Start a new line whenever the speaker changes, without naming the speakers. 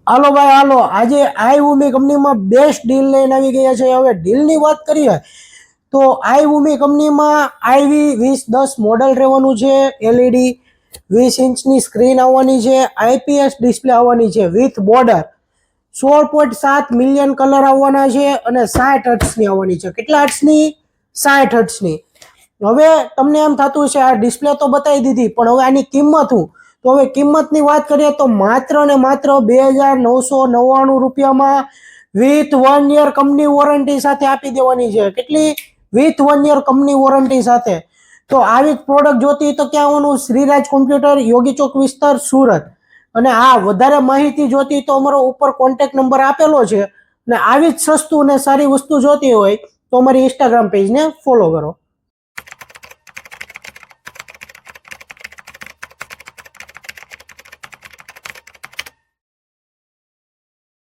હાલો ભાઈ હાલો, આજે આઈવુમી કંપનીમાં બેસ્ટ ડીલ લઈને આવી ગયા છે. હવે ડીલની વાત કરીએ તો આઈવુમી કંપનીમાં આઈવી 2010 મોડલ રહેવાનું છે. એલઈડી 20 ઇંચની સ્ક્રીન આવવાની છે. આઈપીએસ ડિસ્પ્લે આવવાની છે વિથ બોર્ડર. 16.7 મિલિયન કલર આવવાના છે અને 60 હર્ટ્સની આવવાની છે. કેટલા હર્ટ્સની? 60 હર્ટ્સની. હવે તમને એમ થતું છે આ ડિસ્પ્લે તો બતાવી દીધી, પણ હવે આની કિંમત શું? તો હવે કિંમતની વાત કરીએ તો માત્ર ને માત્ર 2999 રૂપિયામાં વિથ 1 યર કંપની વોરંટી સાથે આપી દેવાની છે. કેટલી? વિથ 1 યર કંપની વોરંટી સાથે. તો આવી જ પ્રોડક્ટ જોતી તો ક્યાં આવવાનું? શ્રીરાજ કોમ્પ્યુટર, યોગી ચોક વિસ્તાર, સુરત. અને હા, વધારે માહિતી જોતી તો અમારો ઉપર કોન્ટેક્ટ નંબર આપેલો છે. અને આવી જ સસ્તું અને સારી વસ્તુ જોતી હોય તો અમારી ઇન્સ્ટાગ્રામ પેજને ફોલો કરો.